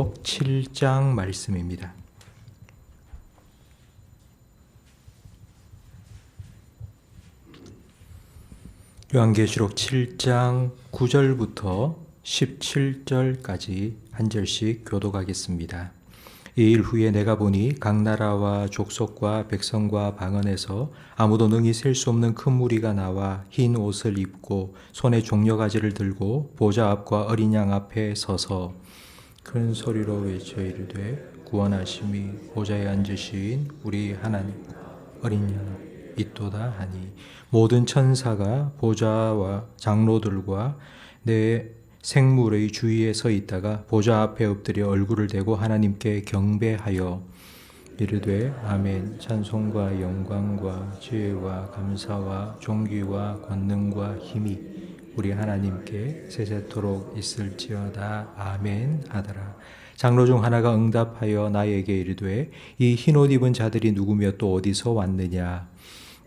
7장 말씀입니다. 요한계시록 7장 9절부터 17절까지 한 절씩 교독하겠습니다. 이 일 후에 내가 보니 각 나라와 족속과 백성과 방언에서 아무도 능히 셀 수 없는 큰 무리가 나와 흰 옷을 입고 손에 종려가지를 들고 보좌 앞과 어린 양 앞에 서서 큰 소리로 외쳐 이르되 구원하심이 보좌에 앉으신 우리 하나님 어린 양 있도다 하니 모든 천사가 보좌와 장로들과 내 생물의 주위에 서 있다가 보좌 앞에 엎드려 얼굴을 대고 하나님께 경배하여 이르되 아멘. 찬송과 영광과 지혜와 감사와 존귀와 권능과 힘이 우리 하나님께 세세토록 있을지어다. 아멘 하더라. 장로 중 하나가 응답하여 나에게 이르되 이 흰옷 입은 자들이 누구며 또 어디서 왔느냐.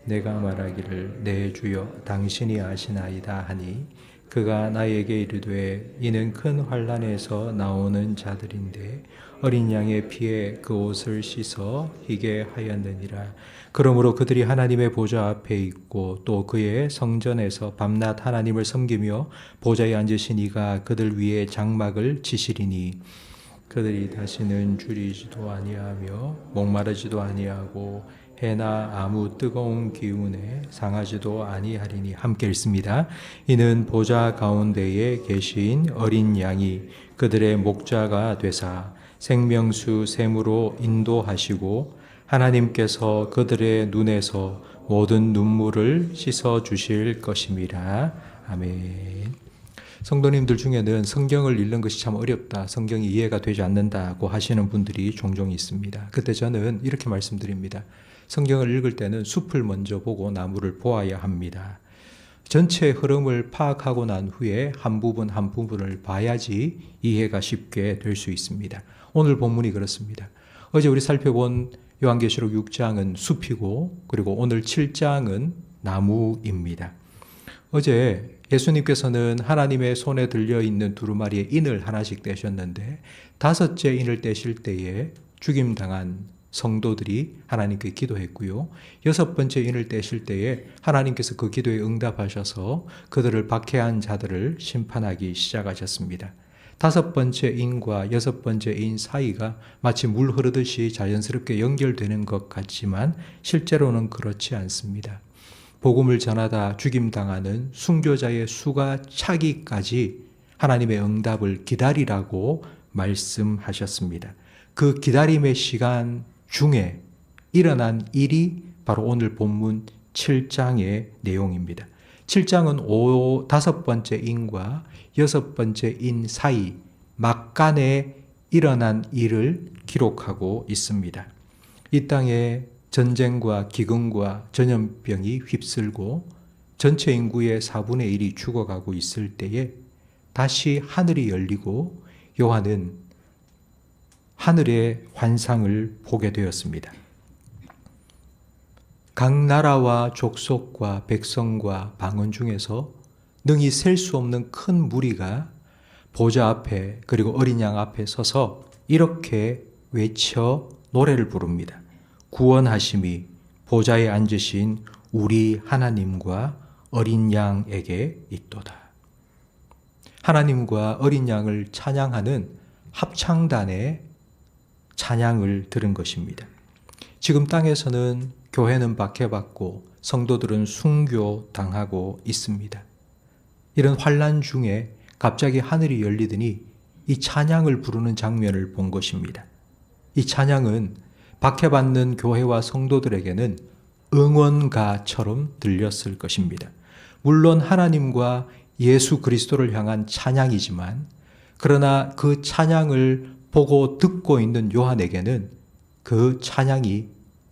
내가 말하기를 내 주여 당신이 아시나이다 하니 그가 나에게 이르되 이는 큰 환난에서 나오는 자들인데 어린 양의 피에 그 옷을 씻어 희게 하였느니라. 그러므로 그들이 하나님의 보좌 앞에 있고 또 그의 성전에서 밤낮 하나님을 섬기며 보좌에 앉으신 이가 그들 위에 장막을 치시리니 그들이 다시는 줄이지도 아니하며 목마르지도 아니하고 해나 아무 뜨거운 기운에 상하지도 아니하리니. 함께 읽습니다. 이는 보좌 가운데에 계신 어린 양이 그들의 목자가 되사 생명수 샘으로 인도하시고 하나님께서 그들의 눈에서 모든 눈물을 씻어 주실 것임이라. 아멘. 성도님들 중에는 성경을 읽는 것이 참 어렵다, 성경이 이해가 되지 않는다고 하시는 분들이 종종 있습니다. 그때 저는 이렇게 말씀드립니다. 성경을 읽을 때는 숲을 먼저 보고 나무를 보아야 합니다. 전체 흐름을 파악하고 난 후에 한 부분 한 부분을 봐야지 이해가 쉽게 될 수 있습니다. 오늘 본문이 그렇습니다. 어제 우리 살펴본 요한계시록 6장은 숲이고 그리고 오늘 7장은 나무입니다. 어제 예수님께서는 하나님의 손에 들려있는 두루마리에 인을 하나씩 떼셨는데 5째 인을 떼실 때에 죽임당한 성도들이 하나님께 기도했고요. 6번째 인을 떼실 때에 하나님께서 그 기도에 응답하셔서 그들을 박해한 자들을 심판하기 시작하셨습니다. 5번째 인과 6번째 인 사이가 마치 물 흐르듯이 자연스럽게 연결되는 것 같지만 실제로는 그렇지 않습니다. 복음을 전하다 죽임당하는 순교자의 수가 차기까지 하나님의 응답을 기다리라고 말씀하셨습니다. 그 기다림의 시간 중에 일어난 일이 바로 오늘 본문 7장의 내용입니다. 7장은 5번째 인과 6번째 인 사이 막간에 일어난 일을 기록하고 있습니다. 이 땅에 전쟁과 기근과 전염병이 휩쓸고 전체 인구의 4분의 1이 죽어가고 있을 때에 다시 하늘이 열리고 요한은 하늘의 환상을 보게 되었습니다. 각 나라와 족속과 백성과 방언 중에서 능히 셀 수 없는 큰 무리가 보좌 앞에 그리고 어린 양 앞에 서서 이렇게 외쳐 노래를 부릅니다. 구원하심이 보좌에 앉으신 우리 하나님과 어린 양에게 있도다. 하나님과 어린 양을 찬양하는 합창단의 찬양을 들은 것입니다. 지금 땅에서는 교회는 박해받고 성도들은 순교당하고 있습니다. 이런 환난 중에 갑자기 하늘이 열리더니 이 찬양을 부르는 장면을 본 것입니다. 이 찬양은 박해받는 교회와 성도들에게는 응원가처럼 들렸을 것입니다. 물론 하나님과 예수 그리스도를 향한 찬양이지만 그러나 그 찬양을 보고 듣고 있는 요한에게는 그 찬양이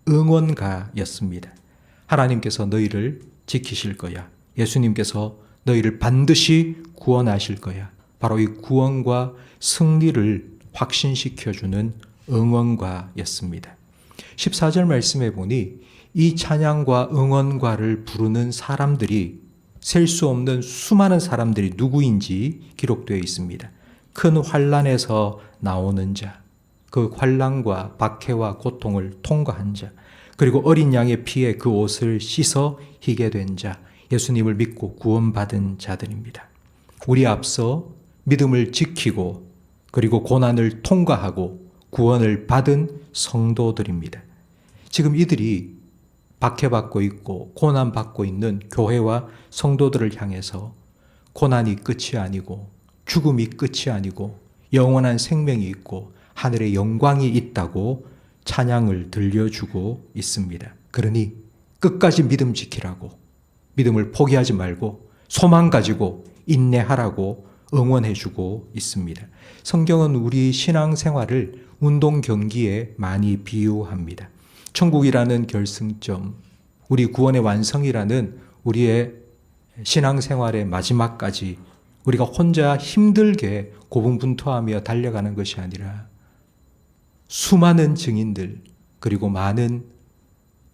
응원가였습니다. 하나님께서 너희를 지키실 거야. 예수님께서 너희를 반드시 구원하실 거야. 바로 이 구원과 승리를 확신시켜주는 응원가였습니다. 14절 말씀에 보니 이 찬양과 응원가를 부르는 사람들이 셀 수 없는 수많은 사람들이 누구인지 기록되어 있습니다. 큰 환난에서 나오는 자, 그 환난과 박해와 고통을 통과한 자, 그리고 어린 양의 피에 그 옷을 씻어 희게 된 자, 예수님을 믿고 구원받은 자들입니다. 우리 앞서 믿음을 지키고 그리고 고난을 통과하고 구원을 받은 성도들입니다. 지금 이들이 박해받고 있고 고난받고 있는 교회와 성도들을 향해서 고난이 끝이 아니고 죽음이 끝이 아니고 영원한 생명이 있고 하늘의 영광이 있다고 찬양을 들려주고 있습니다. 그러니 끝까지 믿음 지키라고, 믿음을 포기하지 말고 소망 가지고 인내하라고 응원해주고 있습니다. 성경은 우리 신앙생활을 운동 경기에 많이 비유합니다. 천국이라는 결승점, 우리 구원의 완성이라는 우리의 신앙생활의 마지막까지 우리가 혼자 힘들게 고군분투하며 달려가는 것이 아니라 수많은 증인들 그리고 많은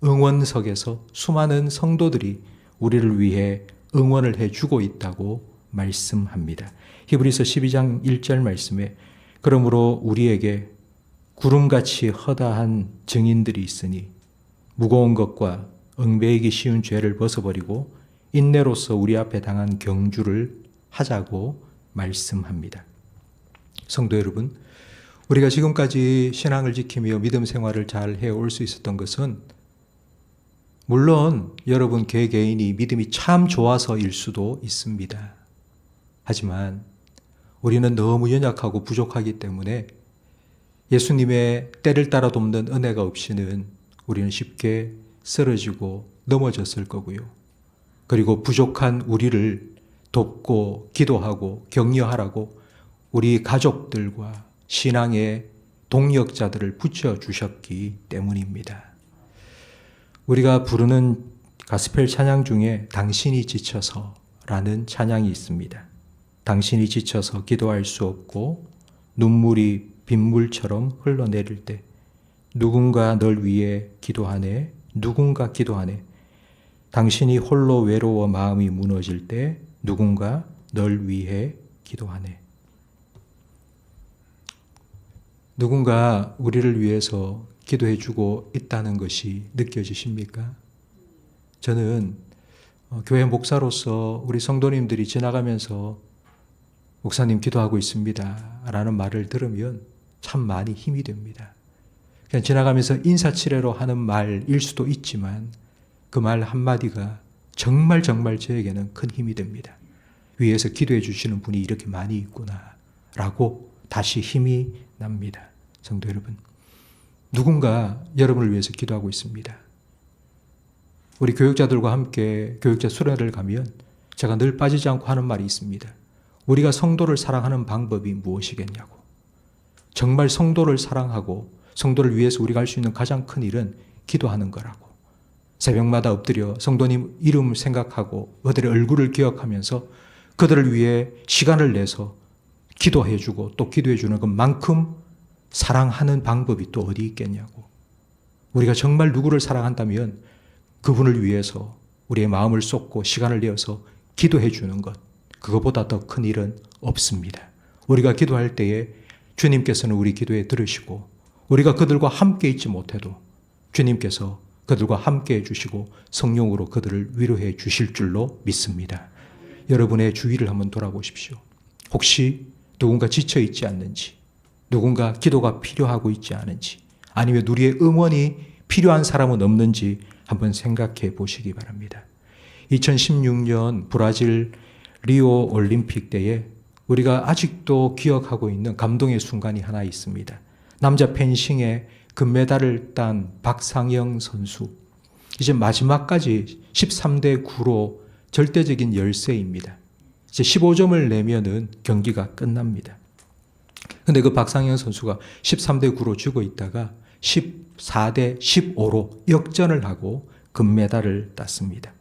응원석에서 수많은 성도들이 우리를 위해 응원을 해주고 있다고 말씀합니다. 히브리서 12장 1절 말씀에 그러므로 우리에게 구름같이 허다한 증인들이 있으니 무거운 것과 얽매이기 쉬운 죄를 벗어버리고 인내로서 우리 앞에 당한 경주를 하자고 말씀합니다. 성도 여러분, 우리가 지금까지 신앙을 지키며 믿음 생활을 잘 해올 수 있었던 것은 물론 여러분 개개인이 믿음이 참 좋아서일 수도 있습니다. 하지만 우리는 너무 연약하고 부족하기 때문에 예수님의 때를 따라 돕는 은혜가 없이는 우리는 쉽게 쓰러지고 넘어졌을 거고요. 그리고 부족한 우리를 돕고 기도하고 격려하라고 우리 가족들과 신앙의 동력자들을 붙여주셨기 때문입니다. 우리가 부르는 가스펠 찬양 중에 당신이 지쳐서라는 찬양이 있습니다. 당신이 지쳐서 기도할 수 없고 눈물이 빗물처럼 흘러내릴 때 누군가 널 위해 기도하네, 누군가 기도하네. 당신이 홀로 외로워 마음이 무너질 때 누군가 널 위해 기도하네. 누군가 우리를 위해서 기도해 주고 있다는 것이 느껴지십니까? 저는 교회 목사로서 우리 성도님들이 지나가면서 목사님 기도하고 있습니다 라는 말을 들으면 참 많이 힘이 됩니다. 그냥 지나가면서 인사치레로 하는 말일 수도 있지만 그 말 한마디가 정말 저에게는 큰 힘이 됩니다. 위에서 기도해 주시는 분이 이렇게 많이 있구나 라고 다시 힘이 납니다. 성도 여러분, 누군가 여러분을 위해서 기도하고 있습니다. 우리 교육자들과 함께 교육자 수련회를 가면 제가 늘 빠지지 않고 하는 말이 있습니다. 우리가 성도를 사랑하는 방법이 무엇이겠냐고. 정말 성도를 사랑하고 성도를 위해서 우리가 할 수 있는 가장 큰 일은 기도하는 거라고. 새벽마다 엎드려 성도님 이름 생각하고 그들의 얼굴을 기억하면서 그들을 위해 시간을 내서 기도해 주고 또 기도해 주는 것만큼 사랑하는 방법이 또 어디 있겠냐고. 우리가 정말 누구를 사랑한다면 그분을 위해서 우리의 마음을 쏟고 시간을 내어서 기도해 주는 것, 그것보다 더 큰 일은 없습니다. 우리가 기도할 때에 주님께서는 우리 기도에 들으시고 우리가 그들과 함께 있지 못해도 주님께서 그들과 함께 해주시고 성령으로 그들을 위로해 주실 줄로 믿습니다. 여러분의 주위를 한번 돌아보십시오. 혹시 누군가 지쳐있지 않는지, 누군가 기도가 필요하고 있지 않은지, 아니면 우리의 응원이 필요한 사람은 없는지 한번 생각해 보시기 바랍니다. 2016년 브라질 리오 올림픽 때에 우리가 아직도 기억하고 있는 감동의 순간이 하나 있습니다. 남자 펜싱에 금메달을 딴 박상영 선수. 이제 마지막까지 13대 9로 절대적인 열세입니다. 이제 15점을 내면은 경기가 끝납니다. 근데 그 박상영 선수가 13대 9로 지고 있다가 14대 15로 역전을 하고 금메달을 땄습니다.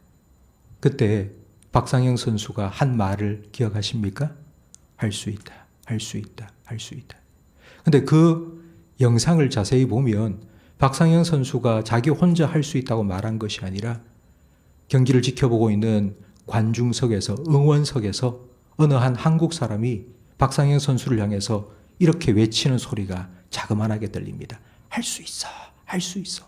그때 박상영 선수가 한 말을 기억하십니까? 할 수 있다, 할 수 있다, 할 수 있다. 근데 그 영상을 자세히 보면 박상영 선수가 자기 혼자 할 수 있다고 말한 것이 아니라 경기를 지켜보고 있는 관중석에서, 응원석에서 어느 한 한국 사람이 박상영 선수를 향해서 이렇게 외치는 소리가 자그마하게 들립니다. 할 수 있어. 할 수 있어.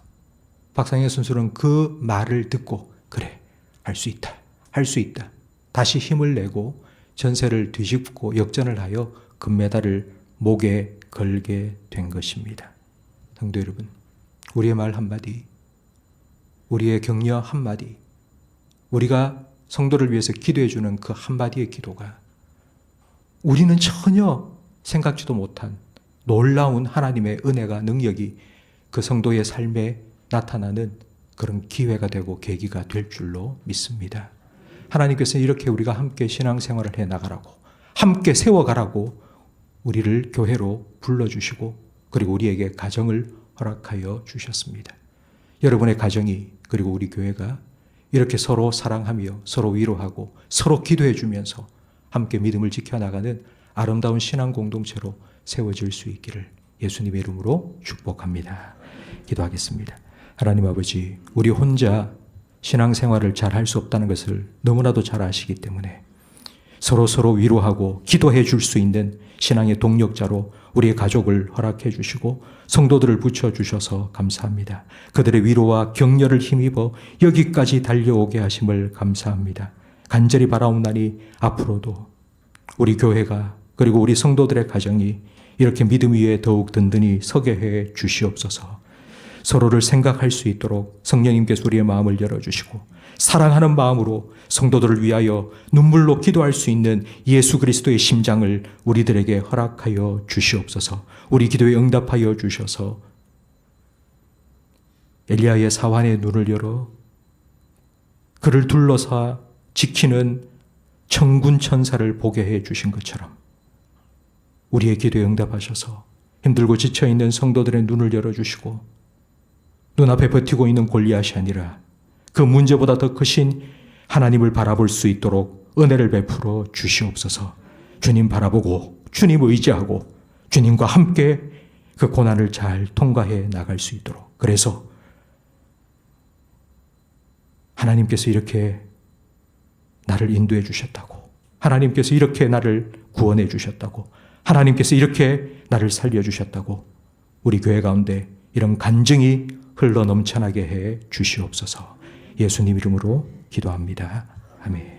박상영 선수는 그 말을 듣고 그래. 할 수 있다. 할 수 있다. 다시 힘을 내고 전세를 뒤집고 역전을 하여 금메달을 목에 걸게 된 것입니다. 성도 여러분, 우리의 말 한마디, 우리의 격려 한마디, 우리가 성도를 위해서 기도해 주는 그 한마디의 기도가 우리는 전혀 생각지도 못한 놀라운 하나님의 은혜가 능력이 그 성도의 삶에 나타나는 그런 기회가 되고 계기가 될 줄로 믿습니다. 하나님께서 이렇게 우리가 함께 신앙생활을 해나가라고, 함께 세워가라고 우리를 교회로 불러주시고 그리고 우리에게 가정을 허락하여 주셨습니다. 여러분의 가정이 그리고 우리 교회가 이렇게 서로 사랑하며 서로 위로하고 서로 기도해 주면서 함께 믿음을 지켜나가는 아름다운 신앙 공동체로 세워질 수 있기를 예수님의 이름으로 축복합니다. 기도하겠습니다. 하나님 아버지, 우리 혼자 신앙생활을 잘 할 수 없다는 것을 너무나도 잘 아시기 때문에 서로 위로하고 기도해 줄 수 있는 신앙의 동력자로 우리의 가족을 허락해 주시고 성도들을 붙여주셔서 감사합니다. 그들의 위로와 격려를 힘입어 여기까지 달려오게 하심을 감사합니다. 간절히 바라옵나니 앞으로도 우리 교회가 그리고 우리 성도들의 가정이 이렇게 믿음 위에 더욱 든든히 서게 해 주시옵소서. 서로를 생각할 수 있도록 성령님께서 우리의 마음을 열어주시고 사랑하는 마음으로 성도들을 위하여 눈물로 기도할 수 있는 예수 그리스도의 심장을 우리들에게 허락하여 주시옵소서. 우리 기도에 응답하여 주셔서 엘리야의 사환의 눈을 열어 그를 둘러싸 지키는 천군 천사를 보게 해 주신 것처럼 우리의 기도에 응답하셔서 힘들고 지쳐있는 성도들의 눈을 열어주시고 눈앞에 버티고 있는 골리앗이 아니라 그 문제보다 더 크신 하나님을 바라볼 수 있도록 은혜를 베풀어 주시옵소서. 주님 바라보고 주님 의지하고 주님과 함께 그 고난을 잘 통과해 나갈 수 있도록. 그래서 하나님께서 이렇게 나를 인도해 주셨다고, 하나님께서 이렇게 나를 구원해 주셨다고, 하나님께서 이렇게 나를 살려 주셨다고 우리 교회 가운데 이런 간증이 흘러 넘쳐나게 해 주시옵소서. 예수님 이름으로 기도합니다. 아멘.